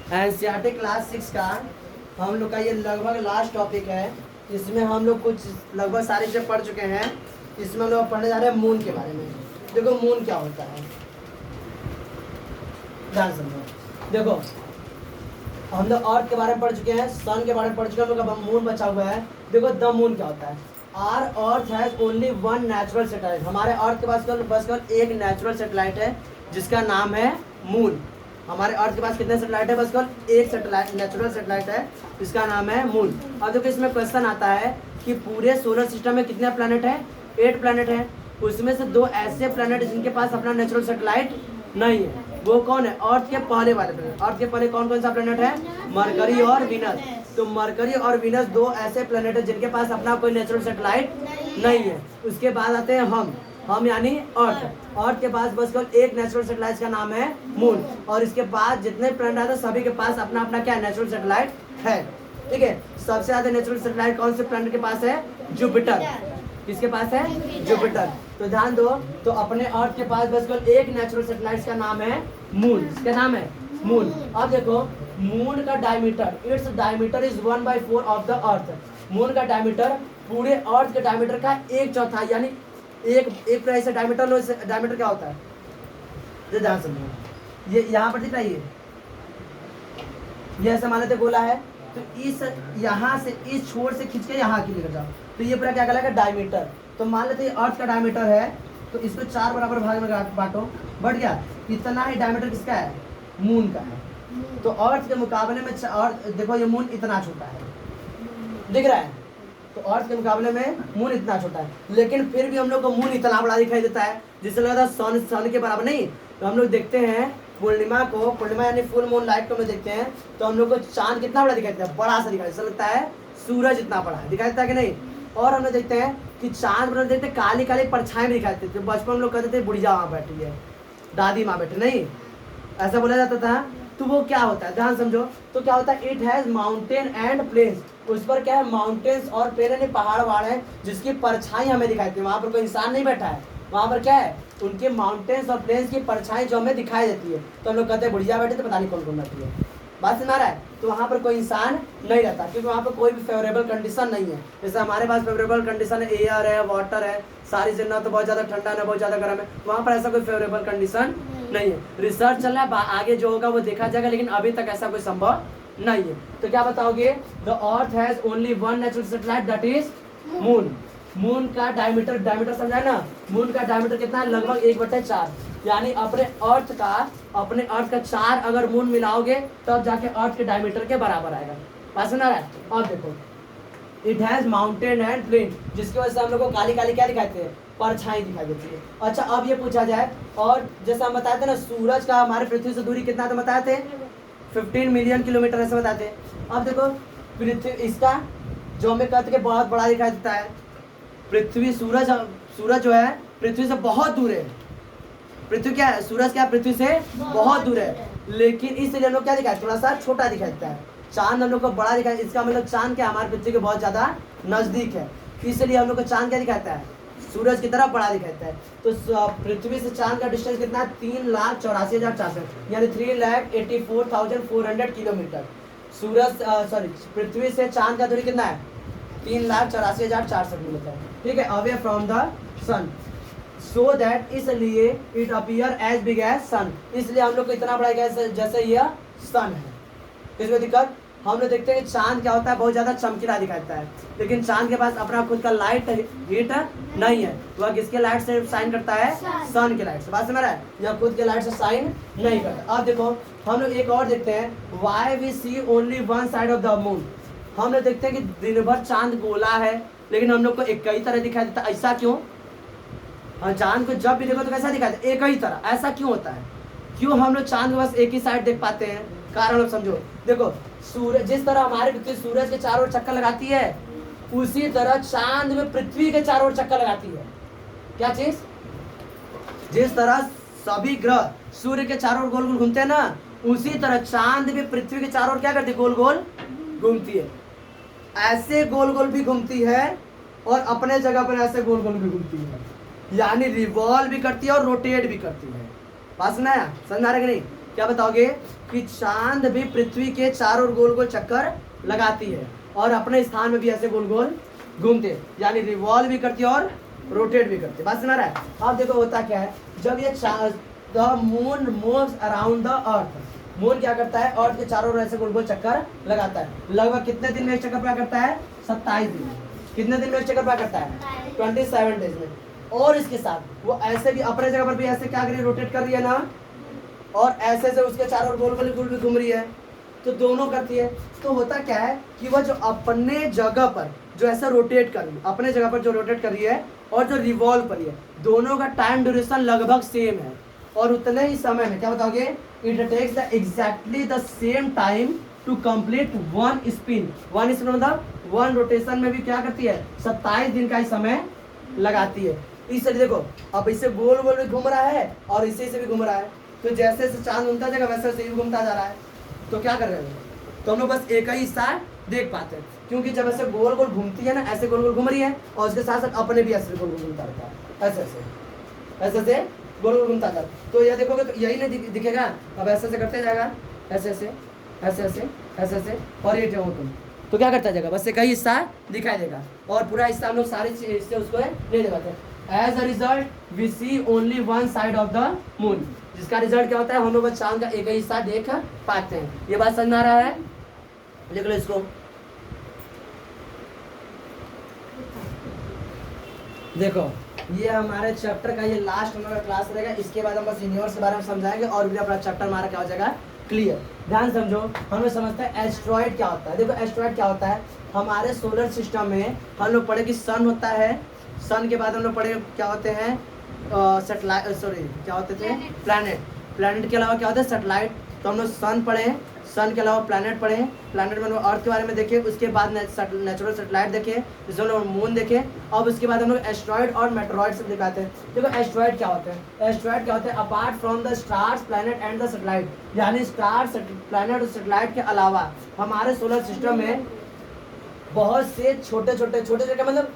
NCERT class 6 का हम लोग का ये लगभग लास्ट टॉपिक है। इसमें हम लोग कुछ लगभग सारे चीज़ें पढ़ चुके हैं। इसमें हम लोग पढ़ने जा रहे हैं मून के बारे में। देखो मून क्या होता है, ध्यान समझो। देखो हम लोग अर्थ के बारे में पढ़ चुके हैं, सन के बारे में पढ़ चुके हैं, हम लोग अब मून बचा हुआ है। देखो द मून क्या होता है। Our earth has only one natural satellite. हमारे अर्थ के पास केवल एक नेचुरल सैटेलाइट है जिसका नाम है मून। हमारे अर्थ के पास कितने सैटेलाइट है? बस केवल एक सैटेलाइट नेचुरल सैटेलाइट है जिसका नाम है मून। अब देखो इसमें क्वेश्चन आता है कि पूरे सोलर सिस्टम में कितने प्लैनेट है? 8 प्लैनेट है। उसमें से 2 ऐसे प्लैनेट जिनके पास अपना नेचुरल सैटेलाइट नहीं है। वो कौन है? अर्थ के पहले वाले प्लैनेट। अर्थ के पहले कौन कौन सा प्लैनेट है? मरकरी और वीनस। तो मरकरी और वीनस 2 ऐसे प्लैनेट है जिनके पास अपना कोई नेचुरल सैटेलाइट नहीं है। उसके बाद आते हैं हम यानी अर्थ। अर्थ के पास बस केवल एक नेचुरल सैटेलाइट का नाम है मून। और इसके बाद जितने प्लैनेट आते हैं सभी के पास अपना अपना क्या नेचुरल सैटेलाइट है। ठीक है, सबसे ज्यादा नेचुरल सैटेलाइट कौन से प्लैनेट के पास है? जुपिटर। किसके पास है? जुपिटर। तो ध्यान दो, तो अपने अर्थ के पास बस केवल एक नेचुरल सैटेलाइट का नाम है मून। इसका नाम है मून। अब देखो मून का diameter, its diameter is 1/4 of the earth. Moon का डायमीटर पूरे अर्थ के डायमीटर का 1/4 यानी एक तरह से डायमीटर लो। डायमीटर क्या होता है ये ध्यान समझो। ये यहाँ पर दिख रहा है, ये ऐसे मान लेते गोला है, तो इस यहाँ से इस छोर से खींच के यहाँ की लेकर जाओ, तो ये पूरा क्या कहलाएगा? डायमीटर। तो मान लेते अर्थ का डायमीटर है, तो इसको 4 बराबर भाग में बांटो, बढ़ गया। इतना ही डायमीटर किसका है? मून का है। तो अर्थ के मुकाबले में अर्थ देखो ये मून इतना छोटा है, दिख रहा है? तो अर्थ के मुकाबले में मून इतना छोटा है, लेकिन फिर भी हम लोग को मून इतना बड़ा दिखाई देता है जिससे लगता है सन के बराबर नहीं। तो हम लोग देखते हैं पूर्णिमा यानी फुल मून लाइट को में देखते हैं तो हम लोग को चांद कितना बड़ा दिखाई देता है? बड़ा सा दिखाई, जैसा लगता है सूरज इतना बड़ा है, दिखाई देता है कि नहीं? और हम लोग देखते हैं कि चांद पर देखते काली काली परछाई भी दिखाई देती है। बचपन में लोग कहते थे बुढ़िया वहाँ बैठी है, दादी माँ बैठी, नहीं ऐसा बोला जाता था। तो वो क्या होता है ध्यान समझो। तो क्या होता है? It has mountain and plains. उस पर क्या है? माउंटेन्स और प्लेन यानी पहाड़ वहाड़ है जिसकी परछाई हमें दिखाई देती है। वहाँ पर कोई इंसान नहीं बैठा है, वहाँ पर क्या है? उनके माउंटेन्स और प्लेन्स की परछाई जो हमें दिखाई देती है। तो हम लोग कहते हैं बुढ़िया बैठे, तो पता नहीं कौन कौन बैठी है। बात समझ आ रहा है? तो वहाँ पर कोई इंसान नहीं रहता क्योंकि वहाँ पर कोई भी फेवरेबल कंडीशन नहीं है। जैसे हमारे पास फेवरेबल कंडीशन है, एयर है, वाटर है, सारी चीज़, ना तो बहुत ज़्यादा ठंडा ना बहुत ज़्यादा गर्म है। वहाँ पर ऐसा कोई फेवरेबल कंडीशन नहीं है। रिसर्च चल रहा है, आगे जो होगा वो देखा जाएगा, लेकिन अभी तक ऐसा कोई संभव नहीं है। तो क्या बताओगे? The earth has only one natural satellite that is moon. Moon का डायमीटर समझा ना? मून का डायमीटर कितना है? लगभग 1/4। यानी अपने अर्थ का 4 अगर मून मिलाओगे तब जाके अर्थ के डायमीटर के बराबर आएगा। बात सुना रहा है? अब देखो it has mountain and plain, जिसकी वजह से हम लोग को काली काली क्या दिखाते हैं? परछाई दिखाई देती है। अच्छा अब ये पूछा जाए, और जैसा हम बताए थे ना सूरज का हमारे पृथ्वी से दूरी कितना तो बताए थे? 15 मिलियन किलोमीटर ऐसे बताते हैं। अब देखो पृथ्वी इसका जो हमें कहते हैं बहुत बड़ा दिखाई देता है। पृथ्वी सूरज जो है पृथ्वी से बहुत दूर है। पृथ्वी क्या है? सूरज क्या पृथ्वी से बहुत दूर है, लेकिन इसलिए हम लोग क्या दिखाए? थोड़ा सा छोटा दिखाई देता है। चांद हम लोग को बड़ा दिखाई, इसका मतलब चांद क्या हमारे पृथ्वी के बहुत ज्यादा नजदीक है, इसलिए हम लोग को चांद क्या दिखाता है? सूरज की तरफ बड़ा दिखाता है। तो पृथ्वी से चांद का डिस्टेंस कितना है? 3,84,400 यानी 3,84,400 किलोमीटर। पृथ्वी से चांद का दूरी कितना है? 3,84,400 किलोमीटर। ठीक है, away from the sun, so that इसलिए it appear as big as sun. इसलिए हम लोग को इतना बड़ा जैसे यह सन है। इसमें दिक्कत हम लोग देखते हैं कि चांद क्या होता है? बहुत ज्यादा चमकीला दिखाता है, लेकिन चांद के पास अपना खुद का लाइट हीट नहीं है। वह किसके लाइट से शाइन करता है? सन के लाइट से। बात समझ रहा है? यह खुद के लाइट से शाइन नहीं करता। अब देखो हम लोग एक और देखते हैं, why we see only one side of the moon. हम लोग देखते हैं कि दिन भर चांद गोला है, लेकिन हम लोग को एक ही तरह दिखाई देता है। ऐसा क्यों? हाँ, चांद को जब भी देखो तो कैसा दिखाई देता है? एक ही तरह। ऐसा क्यों होता है? क्यों हम लोग चांद को बस एक ही साइड देख पाते हैं? कारण अब समझो। देखो सूरज जिस तरह हमारे पृथ्वी सूरज के चारों ओर चक्कर लगाती है, उसी तरह चांद में पृथ्वी के चारों ओर चक्कर लगाती है। क्या चीज? जिस तरह सभी ग्रह सूर्य के चारों ओर गोल गोल घूमते हैं ना, उसी तरह चांद भी पृथ्वी के चारों ओर क्या करती है? गोल गोल घूमती है। ऐसे गोल गोल भी घूमती है और अपने जगह पर ऐसे गोल गोल भी घूमती है, यानी रिवॉल्व भी करती है और रोटेट भी करती है। बात सुना है? समझ आ रहा है कि नहीं? क्या बताओगे कि चांद भी पृथ्वी के चारों ओर गोल गोल चक्कर लगाती है और अपने स्थान में भी ऐसे गोल गोल घूमते हैं, यानी रिवॉल्व भी करती है और रोटेट भी करते हैं। बात सुना रहा है। अब देखो होता क्या है, जब ये the moon moves around the earth, moon क्या करता है, अर्थ के चारों ओर ऐसे गोल गोल चक्कर लगाता है। लगभग कितने दिन में एक चक्कर पूरा करता है? 27 दिन। कितने दिन में एक चक्कर पूरा करता है? 27 डेज में। और इसके साथ वो ऐसे भी अपने जगह पर भी ऐसे क्या कर रही है, रोटेट कर रही है ना, और ऐसे से उसके चारों ओर गोल गोल गोल भी घूम रही है, तो दोनों करती है। तो होता क्या है कि वह जो अपने जगह पर जो ऐसा रोटेट कर रही है, अपने जगह पर जो रोटेट कर रही है और जो रिवॉल्व कर रही है, दोनों का टाइम ड्यूरेशन लगभग सेम है और उतने ही समय में, क्या बताओगे, it takes the exactly the same time to complete one spin. One spin मतलब वन रोटेशन में भी क्या करती है, 27 दिन का ही समय लगाती है। इसलिए देखो अब इसे गोल गोल भी घूम रहा है और इसे से भी घूम रहा है, तो जैसे जैसे चांद घूमता जाएगा वैसे वैसे भी घूमता जा रहा है। तो क्या कर रहे हैं, तो हम लोग बस एक ही हिस्सा देख पाते हैं, क्योंकि जब ऐसे गोल गोल घूमती है ना, ऐसे गोल गोल घूम रही है और उसके साथ साथ अपने भी ऐसे गोल गोल घूमता रहता है, ऐसे ऐसे ऐसे गोल गोल घूमता जाता है। तो यह देखोगे तो यही नहीं दिखेगा, अब ऐसे ऐसे करते जाएगा, ऐसे ऐसे ऐसे ऐसे ऐसे ऐसे, और ये देखो तो क्या करता जाएगा, बस एक ही हिस्सा दिखाई देगा और पूरा हिस्सा हम लोग सारे हिस्से उसको नहीं दिखाते हैं। As a result we see only one side of the moon, जिसका रिजल्ट क्या होता है, हम लोग बस चांद का एक ही हिस्सा देख पाते हैं। ये बात समझ में आ रहा है? लिख लो इसको। देखो ये हमारे चैप्टर का ये लास्ट हमारा क्लास रहेगा, इसके बाद हम बस यूनिवर्स के बारे में समझाएंगे और भी अपना चैप्टर हमारा क्या हो जाएगा क्लियर। ध्यान समझो, हम लोग समझते हैं एस्ट्रॉइड क्या होता है। देखो एस्ट्रॉइड क्या होता है, हमारे सोलर सिस्टम में हम लोग पढ़े कि सन होता है, सन के बाद हम लोग पढ़े क्या होते हैं, सेटेलाइट, सॉरी क्या होते थे, प्लैनेट। प्लैनेट के अलावा क्या होता है, सेटेलाइट। तो हम लोग सन पढ़े, सन के अलावा प्लैनेट पढ़े, प्लैनेट में हम लोग अर्थ के बारे में देखे, उसके बाद नेचुरल सेटेलाइट देखे, जिसमें हम लोग मून देखे। अब उसके बाद हम लोग एस्ट्रॉइड और मेटेरॉइड से दिखाते हैं। देखो एस्ट्रॉइड क्या होते हैं, एस्ट्रॉइड क्या होते हैं, apart from the stars planet and the satellite, यानी स्टार्स प्लैनेट और सेटेलाइट के अलावा हमारे सोलर सिस्टम में बहुत से छोटे छोटे मतलब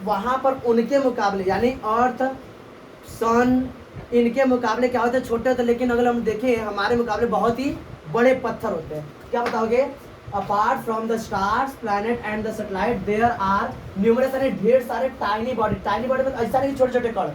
वहाँ पर उनके मुकाबले, यानी अर्थ, सन, इनके मुकाबले क्या होते हैं, छोटे होते हैं, लेकिन अगर हम देखें हमारे मुकाबले बहुत ही बड़े पत्थर होते हैं। क्या बताओगे, apart from the stars planet and the satellite there are numerous, यानी ढेर सारे टाइनी बॉडी। टाइनी बॉडी मतलब ऐसा नहीं छोटे छोटे कण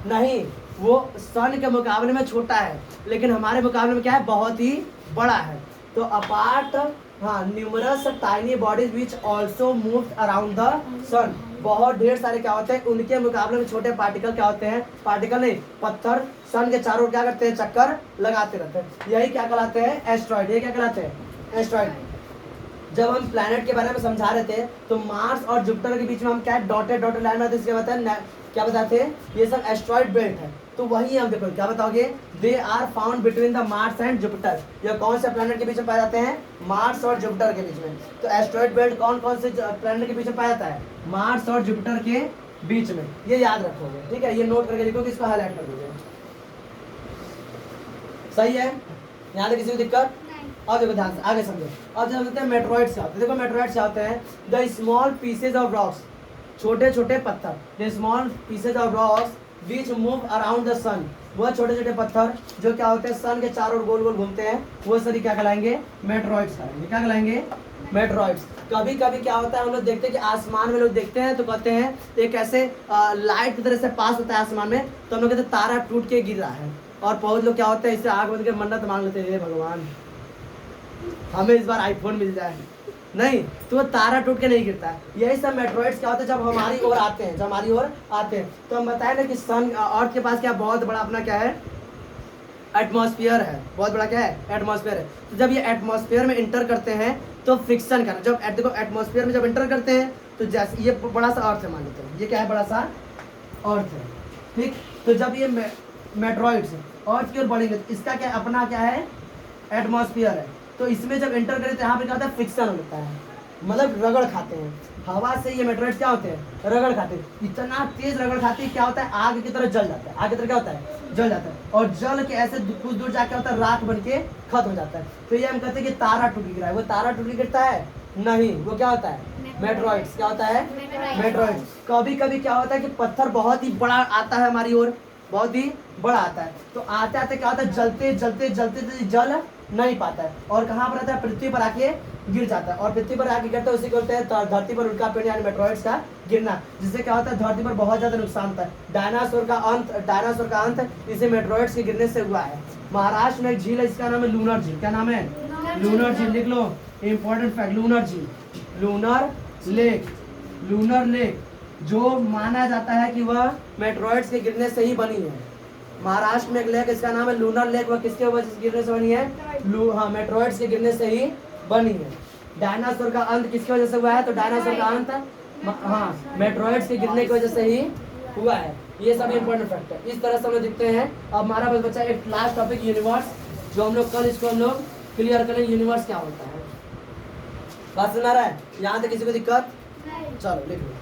नहीं, वो सन के मुकाबले में छोटा है, लेकिन हमारे मुकाबले में क्या है, बहुत ही बड़ा है। तो अपार्ट, हाँ, numerous tiny bodies which also move around the sun, बहुत ढेर सारे क्या होते हैं, उनके मुकाबले में छोटे पार्टिकल क्या होते हैं, पार्टिकल नहीं, पत्थर सन के चारों ओर क्या करते हैं, चक्कर लगाते रहते हैं। यही क्या कहलाते हैं, एस्ट्रॉइड। ये क्या कहलाते हैं, एस्ट्रॉइड। जब हम प्लैनेट के बारे में समझा रहे थे तो मार्स और जुपिटर के बीच में हम क्या डॉटेड लाइन में इसके बताए क्या बताते हैं, ये सब एस्ट्रॉइड बेल्ट है। तो वही हम देखो क्या बताओगे, they are found between the Mars and Jupiter. ये कौन से प्लैनेट के बीच में पाए जाते हैं, मार्स और जुपिटर के बीच में। तो एस्ट्रॉइड बेल्ट कौन कौन से प्लैनेट के बीच में पाया जाता है, मार्स और जुपिटर के बीच में। ये याद रखोगे, ठीक है, ये नोट करके लिखोगे, इसको हाईलाइट कर दोगे। सही है, यहाँ तक किसी को दिक्कत? अब देखो ध्यान से आगे समझो। अब जब देखते हैं मेटेरॉइड्स क्या होते हैं। देखो मेटेरॉइड्स क्या होते हैं, the small pieces of rocks, छोटे छोटे पत्थर, the small pieces of rocks which move around the sun, वह छोटे छोटे पत्थर जो क्या होते हैं, सन के चारों ओर गोल गोल घूमते हैं, वो सभी क्या कहलाएंगे, मेटेरॉइड्स कहलाएंगे। क्या कहलाएंगे, मेटेरॉइड्स। कभी कभी क्या होता है, हम लोग देखते हैं कि आसमान में लोग देखते हैं तो कहते हैं एक ऐसे लाइट की तरह से पास होता है आसमान में, तो हम लोग कहते हैं तारा टूट के गिर रहा है। और बहुत लोग क्या होते हैं, इससे आग बंद के मन्नत मांग लेते हैं, हे भगवान हमें इस बार आईफोन मिल जाए, नहीं तो वो तारा टूट के नहीं गिरता है। यही सब मेटेरॉइड्स क्या होते हैं, जब हमारी ओर आते हैं, जब हमारी ओर आते हैं तो हम बताए ना कि सन, अर्थ के पास क्या बहुत बड़ा अपना क्या है, एटमॉस्फेयर है, बहुत बड़ा क्या है, एटमॉस्फेयर है। तो जब ये एटमॉस्फेयर में इंटर करते हैं तो फ्रिक्शन करना, जब देखो एटमॉस्फेयर में जब इंटर करते हैं तो जैसे ये बड़ा सा अर्थ है, मान लेते हैं ये क्या है, बड़ा सा अर्थ है, ठीक। तो जब ये मेटेरॉइड्स अर्थ की ओर बढ़ेंगे तो इसका क्या अपना क्या है, एटमॉस्फेयर है। तो इसमें जब एंटर करें तो यहाँ पे क्या होता है, फ्रिक्शन होता है, मतलब रगड़ खाते हैं हवा से। ये मेटेरॉइड्स क्या होते हैं, रगड़ खाते हैं, इतना तेज रगड़ खाते हैं, क्या होता है, आग की तरह जल जाता है, आग की तरह क्या होता है, जल जाता है, और जल के ऐसे कुछ दूर जाके होता है, राख बन के खत्म हो जाता है। तो ये हम कहते हैं कि तारा टूट गिरा है, वो तारा टूट गिरता है नहीं, वो क्या होता है, मेटेरॉइड्स। क्या होता है, मेटेरॉइड्स। कभी कभी क्या होता है कि पत्थर बहुत ही बड़ा आता है हमारी ओर, बहुत ही बड़ा आता है। तो आते आते क्या होता है, जलते जलते जलते जलते जल नहीं पाता है और कहाँ पर आता है, पृथ्वी पर आके गिर जाता है। और पृथ्वी पर आके गिरता है उसी को बोलते हैं धरती पर उल्का पिंड यानी मेट्रॉइड्स का गिरना, जिससे क्या होता है धरती पर बहुत ज्यादा नुकसान होता है। डायनासोर का अंत इसे मेट्रॉइड्स के गिरने से हुआ है। महाराष्ट्र में एक झील है, इसका नाम है लूनर झील। क्या नाम है? लूनर झील। लिख लो, इंपॉर्टेंट फैक्ट, लूनर झील, लूनर लेक, जो माना जाता है कि वह मेट्रॉइड्स के गिरने से ही बनी है। महाराष्ट्र में एक लेक, इसका नाम है लूनर लेक, वह किसके वजह से गिरने से बनी है? हाँ, मेट्रॉइड्स के गिरने से ही बनी है। डायनासोर का अंत किसकी वजह से हुआ है? तो डायनासोर का अंत हाँ मेट्रॉइड्स के गिरने की वजह से ही हुआ है। ये सब इंपॉर्टेंट फैक्ट है। इस तरह से हम लोग देखते हैं। अब हमारा बस बच्चा एक लास्ट टॉपिक यूनिवर्स, जो हम लोग कल इसको हम लोग क्लियर करें, यूनिवर्स क्या होता है। बात सुना रहा है? यहाँ तक किसी को दिक्कत? चलो लिख लो।